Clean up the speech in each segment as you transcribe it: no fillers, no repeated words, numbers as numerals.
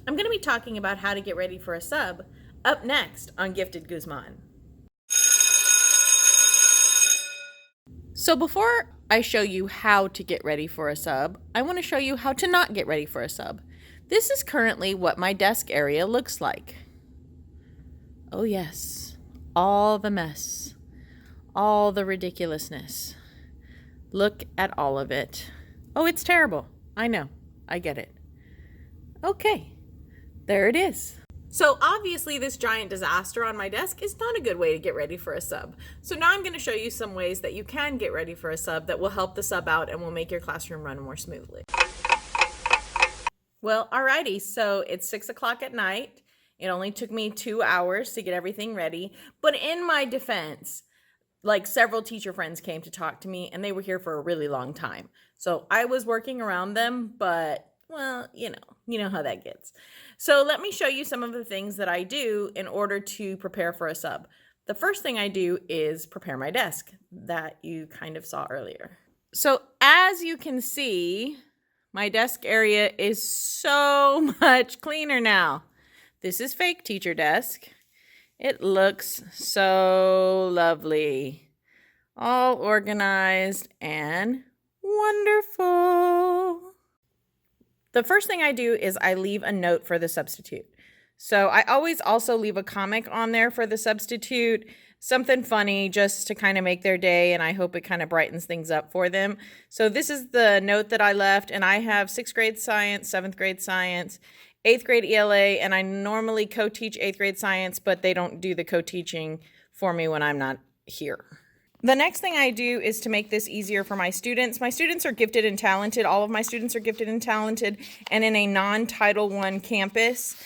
I'm going to be talking about how to get ready for a sub up next on Gifted Guzman. So before I show you how to get ready for a sub, I want to show you how to not get ready for a sub. This is currently what my desk area looks like. Oh yes, all the mess, all the ridiculousness. Look at all of it. Oh, it's terrible. I know. I get it. Okay, there it is. So obviously this giant disaster on my desk is not a good way to get ready for a sub. So now I'm going to show you some ways that you can get ready for a sub that will help the sub out and will make your classroom run more smoothly. Well, alrighty, so it's 6 o'clock at night. It only took me 2 hours to get everything ready. But in my defense, like several teacher friends came to talk to me and they were here for a really long time. So I was working around them, but well, you know how that gets. So let me show you some of the things that I do in order to prepare for a sub. The first thing I do is prepare my desk that you kind of saw earlier. So as you can see, my desk area is so much cleaner now. This is fake teacher desk. It looks so lovely. All organized and wonderful. The first thing I do is I leave a note for the substitute. So I always also leave a comic on there for the substitute, something funny just to kind of make their day, and I hope it kind of brightens things up for them. So this is the note that I left, and I have 6th grade science, 7th grade science, 8th grade ELA, and I normally co-teach 8th grade science, but they don't do the co-teaching for me when I'm not here. The next thing I do is to make this easier for my students. My students are gifted and talented. All of my students are gifted and talented and in a non-Title I campus.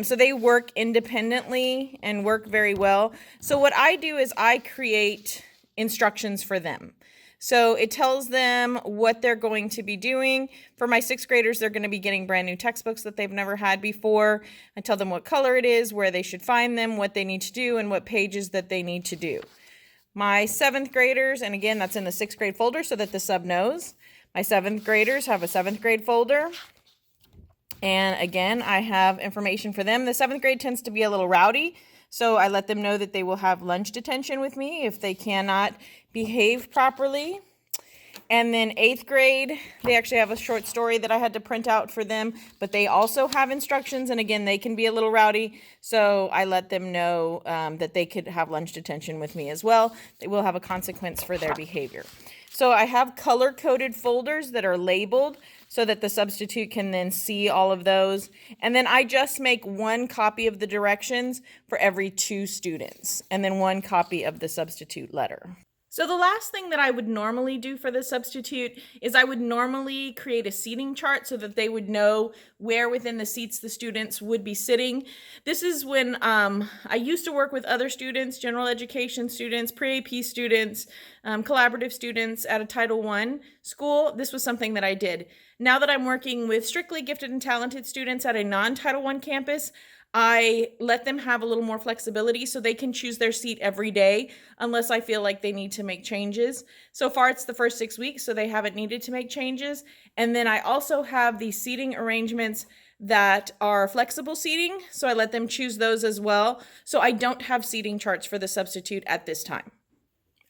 So they work independently and work very well. So what I do is I create instructions for them. So it tells them what they're going to be doing. For my 6th graders, they're going to be getting brand new textbooks that they've never had before. I tell them what color it is, where they should find them, what they need to do, and what pages that they need to do. My 7th graders, and again, that's in the 6th grade folder so that the sub knows. My 7th graders have a 7th grade folder. And again, I have information for them. The 7th grade tends to be a little rowdy, so I let them know that they will have lunch detention with me if they cannot behave properly. And then 8th grade, they actually have a short story that I had to print out for them, but they also have instructions, and again, they can be a little rowdy, so I let them know that they could have lunch detention with me as well. They will have a consequence for their behavior. So I have color-coded folders that are labeled so that the substitute can then see all of those, and then I just make 1 copy of the directions for every 2 students, and then 1 copy of the substitute letter. So the last thing that I would normally do for the substitute is I would normally create a seating chart so that they would know where within the seats the students would be sitting. This is when I used to work with other students, general education students, pre-AP students, collaborative students at a Title I school. This was something that I did. Now that I'm working with strictly gifted and talented students at a non-Title I campus, I let them have a little more flexibility so they can choose their seat every day unless I feel like they need to make changes. So far, it's the first 6 weeks, so they haven't needed to make changes. And then I also have the seating arrangements that are flexible seating, so I let them choose those as well. So I don't have seating charts for the substitute at this time.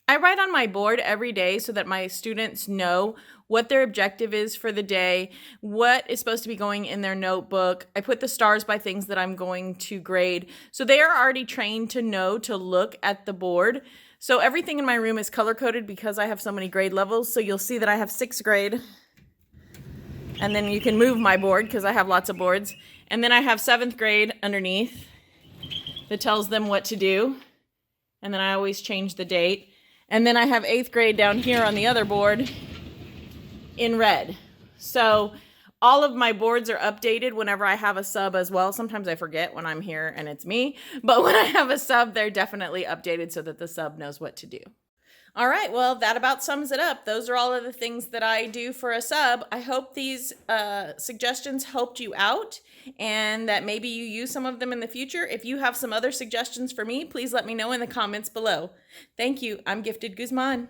I write on my board every day so that my students know what their objective is for the day, what is supposed to be going in their notebook. I put the stars by things that I'm going to grade. So they are already trained to know to look at the board. So everything in my room is color-coded because I have so many grade levels. So you'll see that I have 6th grade. And then you can move my board because I have lots of boards. And then I have 7th grade underneath that tells them what to do. And then I always change the date. And then I have 8th grade down here on the other board in red. So all of my boards are updated whenever I have a sub as well. Sometimes I forget when I'm here and it's me, but when I have a sub, they're definitely updated so that the sub knows what to do. All right, well, that about sums it up. Those are all of the things that I do for a sub. I hope these suggestions helped you out and that maybe you use some of them in the future. If you have some other suggestions for me, please let me know in the comments below. Thank you. I'm Gifted Guzman.